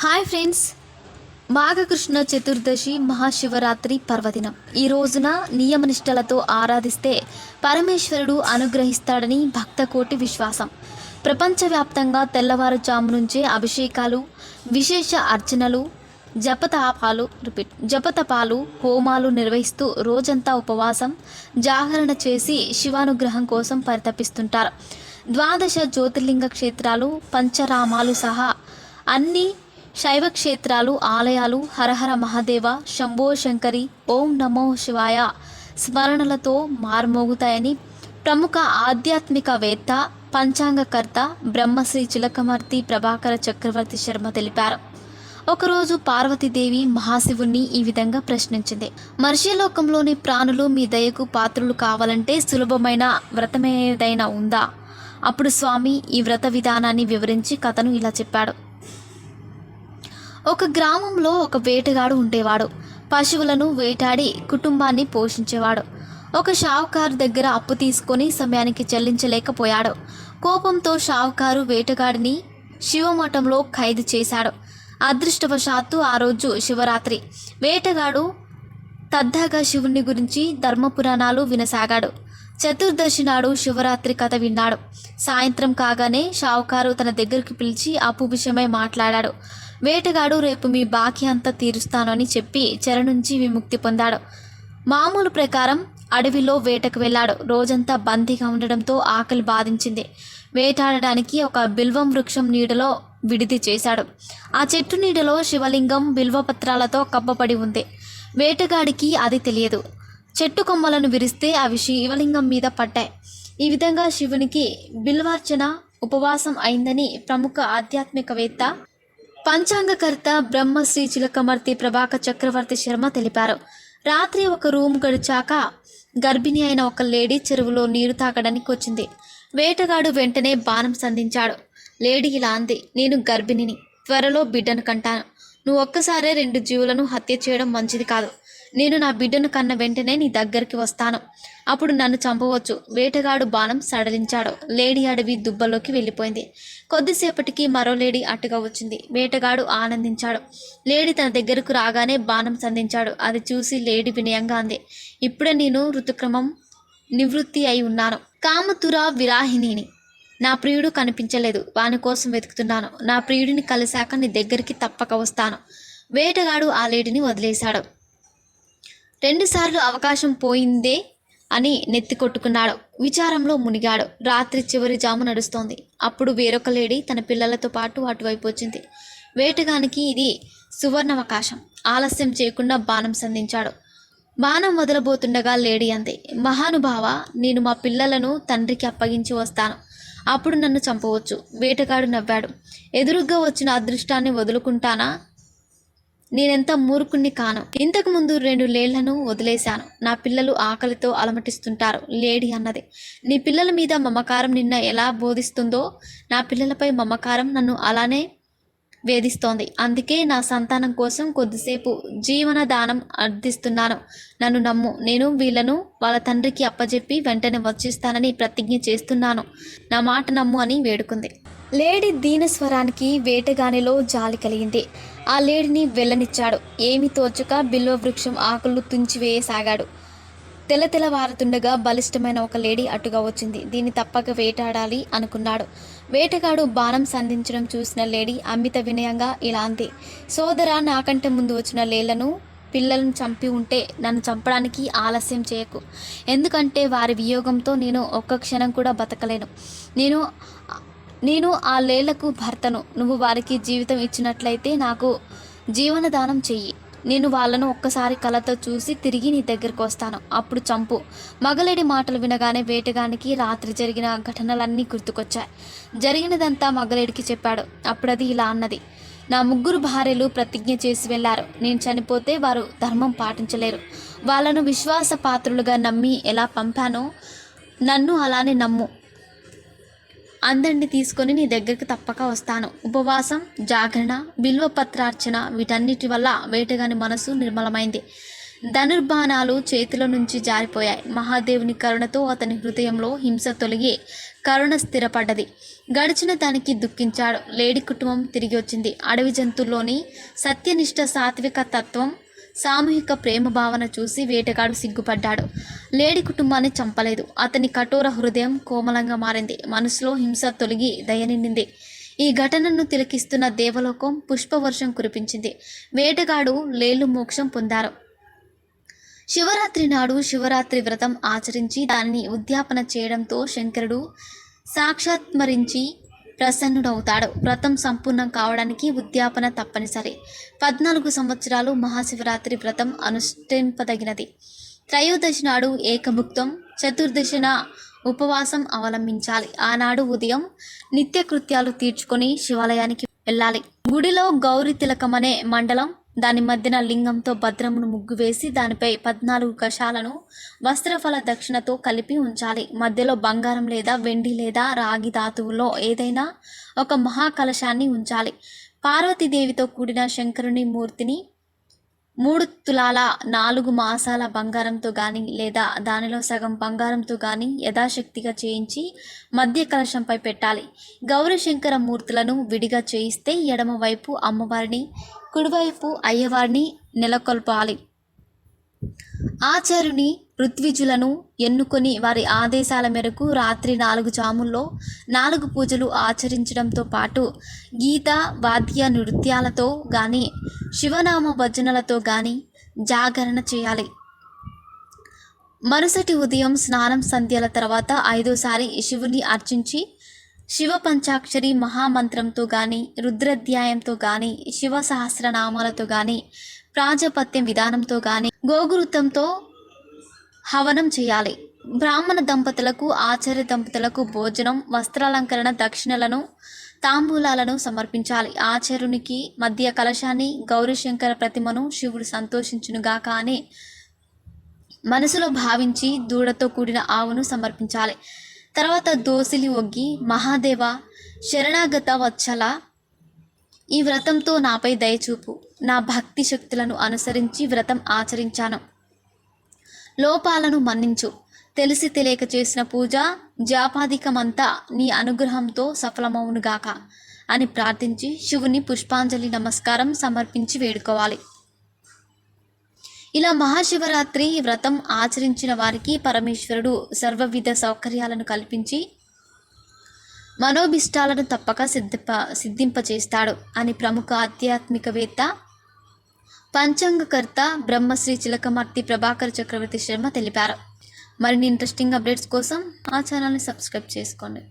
Hi friends, మాఘకృష్ణ చతుర్దశి మహాశివరాత్రి పర్వదినం. ఈ రోజున నియమనిష్టలతో ఆరాధిస్తే పరమేశ్వరుడు అనుగ్రహిస్తాడని భక్తకోటి విశ్వాసం. ప్రపంచవ్యాప్తంగా తెల్లవారుజాము నుంచే అభిషేకాలు, విశేష అర్చనలు, జపతపాలు, హోమాలు నిర్వహిస్తూ రోజంతా ఉపవాసం, జాగరణ చేసి శివానుగ్రహం కోసం పరితపిస్తుంటారు. ద్వాదశ జ్యోతిర్లింగ క్షేత్రాలు, పంచరామాలు సహా అన్ని శైవ క్షేత్రాలు, ఆలయాలు హరహర మహాదేవ, శంభో శంకరి, ఓం నమో శివాయ స్మరణలతో మార్మోగుతాయని ప్రముఖ ఆధ్యాత్మికవేత్త, పంచాంగకర్త బ్రహ్మశ్రీ చిలకమర్తి ప్రభాకర చక్రవర్తి శర్మ తెలిపారు. ఒకరోజు పార్వతీదేవి మహాశివుణ్ణి ఈ విధంగా ప్రశ్నించింది. మర్ష్యలోకంలోని ప్రాణులు మీ దయకు పాత్రులు కావాలంటే సులభమైన వ్రతమేదైనా ఉందా? అప్పుడు స్వామి ఈ వ్రత విధానాన్ని వివరించి కథను ఇలా చెప్పాడు. ఒక గ్రామంలో ఒక వేటగాడు ఉండేవాడు. పశువులను వేటాడి కుటుంబాన్ని పోషించేవాడు. ఒక షావుకారు దగ్గర అప్పు తీసుకొని సమయానికి చెల్లించలేకపోయాడు. కోపంతో షావుకారు వేటగాడిని శివమఠంలో ఖైదు చేశాడు. అదృష్టవశాత్తు ఆ రోజు శివరాత్రి. వేటగాడు తద్దాగా శివుని గురించి ధర్మపురాణాలు వినసాగాడు. చతుర్దశి నాడు శివరాత్రి కథ విన్నాడు. సాయంత్రం కాగానే షావుకారు తన దగ్గరికి పిలిచి అప్పు విషయమై మాట్లాడాడు. వేటగాడు రేపు మీ బాకీ అంతా తీరుస్తాను అని చెప్పి చెర నుంచి విముక్తి పొందాడు. మామూలు ప్రకారం అడవిలో వేటకు వెళ్ళాడు. రోజంతా బందీగా ఉండడంతో ఆకలి బాధించింది. వేటాడడానికి ఒక బిల్వం వృక్షం నీడలో విడిది చేశాడు. ఆ చెట్టు నీడలో శివలింగం బిల్వపత్రాలతో కప్పబడి ఉంది. వేటగాడికి అది తెలియదు. చెట్టు కొమ్మలను విరిస్తే అవి శివలింగం మీద పడ్డాయి. ఈ విధంగా శివునికి బిల్వార్చన ఉపవాసం అయిందని ప్రముఖ ఆధ్యాత్మికవేత్త, పంచాంగకర్త బ్రహ్మశ్రీ చిలకమర్తి ప్రభాకర్ చక్రవర్తి శర్మ తెలిపారు. రాత్రి ఒక రూమ్ గడిచాక గర్భిణి అయిన ఒక లేడీ చెరువులో నీరు తాగడానికి వచ్చింది. వేటగాడు వెంటనే బాణం సంధించాడు. లేడీ ఇలా అంది, నేను గర్భిణిని, త్వరలో బిడ్డను కంటాను. నువ్వు ఒక్కసారే 2 జీవులను హత్య చేయడం మంచిది కాదు. నేను నా బిడ్డను కన్న వెంటనే నీ దగ్గరికి వస్తాను. అప్పుడు నన్ను చంపవచ్చు. వేటగాడు బాణం సడలించాడు. లేడీ అడవి దుబ్బలోకి వెళ్ళిపోయింది. కొద్దిసేపటికి మరో లేడీ అటుగా వచ్చింది. వేటగాడు ఆనందించాడు. లేడీ తన దగ్గరకు రాగానే బాణం సంధించాడు. అది చూసి లేడీ వినయంగా అంది, ఇప్పుడే నేను ఋతుక్రమం నివృత్తి అయి ఉన్నాను. కామతుర విరాహిణిని. నా ప్రియుడు కనిపించలేదు. వాని కోసం వెతుకుతున్నాను. నా ప్రియుడిని కలిశాక నీ దగ్గరికి తప్పక వస్తాను. వేటగాడు ఆ లేడీని వదిలేశాడు. 2 సార్లు అవకాశం పోయిందే అని నెత్తి కొట్టుకున్నాడు. విచారంలో మునిగాడు. రాత్రి చివరి జాము నడుస్తోంది. అప్పుడు వేరొక లేడీ తన పిల్లలతో పాటు అటువైపు వచ్చింది. వేటగానికి ఇది సువర్ణావకాశం. ఆలస్యం చేయకుండా బాణం సంధించాడు. బాణం వదలబోతుండగా లేడీ అంది, మహానుభావ, నేను మా పిల్లలను తండ్రికి అప్పగించి వస్తాను. అప్పుడు నన్ను చంపవచ్చు. వేటగాడు నవ్వాడు. ఎదురుగ్గా వచ్చిన అదృష్టాన్ని వదులుకుంటానా? నేనెంత మూర్ఖుణ్ణి కాను. ఇంతకుముందు 2 లేళ్లను వదిలేశాను. నా పిల్లలు ఆకలితో అలమటిస్తుంటారు. లేడీ అన్నది, నీ పిల్లల మీద మమకారం నిన్న ఎలా బోధిస్తుందో నా పిల్లలపై మమకారం నన్ను అలానే వేధిస్తోంది. అందుకే నా సంతానం కోసం కొద్దిసేపు జీవన దానం అర్థిస్తున్నాను. నన్ను నమ్ము. నేను వీళ్లను వాళ్ళ తండ్రికి అప్పజెప్పి వెంటనే వచ్చిస్తానని ప్రతిజ్ఞ చేస్తున్నాను. నా మాట నమ్ము అని వేడుకుంది. లేడీ దీనస్వరానికి వేటగానిలో జాలి కలిగింది. ఆ లేడీని వెళ్ళనిచ్చాడు. ఏమి తోచక బిల్వ వృక్షం ఆకులు తుంచివేయసాగాడు. తెల్లవారుతుండగా బలిష్టమైన ఒక లేడీ అటుగా వచ్చింది. దీన్ని తప్పక వేటాడాలి అనుకున్నాడు. వేటగాడు బాణం సంధించడం చూసిన లేడీ అమిత వినయంగా ఇలా అంది, సోదరా, నాకంటే ముందు వచ్చిన లేళ్లను పిల్లలను చంపి ఉంటే నన్ను చంపడానికి ఆలస్యం చేయకు. ఎందుకంటే వారి వియోగంతో నేను ఒక్క క్షణం కూడా బతకలేను. నేను ఆ లేళ్లకు భర్తను. నువ్వు వారికి జీవితం ఇచ్చినట్లయితే నాకు జీవనదానం చెయ్యి. నేను వాళ్ళను ఒక్కసారి కళ్ళతో చూసి తిరిగి నీ దగ్గరకు వస్తాను. అప్పుడు చంపు. మగలేడి మాటలు వినగానే వేటగానికి రాత్రి జరిగిన ఘటనలన్నీ గుర్తుకొచ్చాయి. జరిగినదంతా మగలేడికి చెప్పాడు. అప్పుడు అది ఇలా అన్నది, నా 3 భార్యలు ప్రతిజ్ఞ చేసి వెళ్ళారు. నేను చనిపోతే వారు ధర్మం పాటించలేరు. వాళ్ళను విశ్వాసపాత్రులుగా నమ్మి ఎలా పంపానో నన్ను అలానే నమ్ము. అందరిని తీసుకొని నీ దగ్గరికి తప్పక వస్తాను. ఉపవాసం, జాగరణ, బిల్వపత్రార్చన వీటన్నిటి వల్ల వేటగాని మనసు నిర్మలమైంది. ధనుర్బాణాలు చేతిలో నుంచి జారిపోయాయి. మహాదేవుని కరుణతో అతని హృదయంలో హింస తొలగి కరుణ స్థిరపడ్డది. గడిచిన దానికి దుఃఖించాడు. లేడి కుటుంబం తిరిగి వచ్చింది. అడవి జంతువుల్లోని సత్యనిష్ట, సాత్విక తత్వం, సామూహిక ప్రేమ భావన చూసి వేటగాడు సిగ్గుపడ్డాడు. లేడి కుటుంబాన్ని చంపలేదు. అతని కఠోర హృదయం కోమలంగా మారింది. మనసులో హింస తొలగి దయ నిండింది. ఈ ఘటనను తిలకిస్తున్న దేవలోకం పుష్పవర్షం కురిపించింది. వేటగాడు లేళ్ళు మోక్షం పొందారు. శివరాత్రి నాడు శివరాత్రి వ్రతం ఆచరించి దానిని ఉద్యాపన చేయడంతో శంకరుడు సాక్షాత్మరించి ప్రసన్నుడవుతాడు. వ్రతం సంపూర్ణం కావడానికి ఉద్యాపన తప్పనిసరి. 14 సంవత్సరాలు మహాశివరాత్రి వ్రతం అనుష్ఠింపదగినది. త్రయోదశి నాడు ఏకభుక్తం, చతుర్దశిన ఉపవాసం అవలంబించాలి. ఆనాడు ఉదయం నిత్యకృత్యాలు తీర్చుకొని శివాలయానికి వెళ్ళాలి. గుడిలో గౌరీ తిలకమనే మండలం, దాని మధ్యన లింగంతో భద్రమును ముగ్గు వేసి దానిపై 14 కషాలను వస్త్రఫల దక్షిణతో కలిపి ఉంచాలి. మధ్యలో బంగారం లేదా వెండి లేదా రాగి ధాతువులో ఏదైనా ఒక మహాకలశాన్ని ఉంచాలి. పార్వతీదేవితో కూడిన శంకరుని మూర్తిని 3 తులాల 4 మాసాల బంగారంతో కానీ లేదా దానిలో సగం బంగారంతో కానీ యథాశక్తిగా చేయించి మధ్య కలశంపై పెట్టాలి. గౌరీ శంకర మూర్తులను విడిగా చేయిస్తే ఎడమవైపు అమ్మవారిని, కుడివైపు అయ్యవారిని నెలకొల్పాలి. ఆచార్యుని ఋత్విజులను ఎన్నుకొని వారి ఆదేశాల మేరకు రాత్రి 4 జాముల్లో 4 పూజలు ఆచరించడంతో పాటు గీత, వాద్య నృత్యాలతో కానీ శివనామ భజనలతో కానీ జాగరణ చేయాలి. మరుసటి ఉదయం స్నానం సంధ్యల తర్వాత 5వసారి శివుని అర్చించి శివ పంచాక్షరి మహామంత్రంతో కానీ రుద్రాధ్యాయంతో కానీ శివ సహస్రనామాలతో కానీ ప్రాజపత్యం విధానంతో కానీ గోగురుతంతో హవనం చేయాలి. బ్రాహ్మణ దంపతులకు, ఆచార్య దంపతులకు భోజనం, వస్త్రాలంకరణ, దక్షిణలను, తాంబూలాలను సమర్పించాలి. ఆచార్యునికి మధ్య కలశాన్ని, గౌరీశంకర ప్రతిమను శివుడు సంతోషించునుగాక అని మనసులో భావించి దూడతో కూడిన ఆవును సమర్పించాలి. తర్వాత దోసిలి ఒగ్గి, మహాదేవ శరణాగత వత్సల, ఈ వ్రతంతో నాపై దయచూపు. నా భక్తి శక్తులను అనుసరించి వ్రతం ఆచరించాను. లోపాలను మన్నించు. తెలిసి తెలియక చేసిన పూజ జాపాధికమంతా నీ అనుగ్రహంతో సఫలమవునుగాక అని ప్రార్థించి శివుని పుష్పాంజలి నమస్కారం సమర్పించి వేడుకోవాలి. ఇలా మహాశివరాత్రి వ్రతం ఆచరించిన వారికి పరమేశ్వరుడు సర్వవిధ సౌకర్యాలను కల్పించి మనోభిష్టాలను తప్పక సిద్ధింపచేస్తాడు అని ప్రముఖ ఆధ్యాత్మికవేత్త, పంచాంగకర్త బ్రహ్మశ్రీ చిలకమర్తి ప్రభాకర్ చక్రవర్తి శర్మ తెలిపారు. మరిన్ని ఇంట్రెస్టింగ్ అప్డేట్స్ కోసం మా ఛానల్ని సబ్స్క్రైబ్ చేసుకోండి.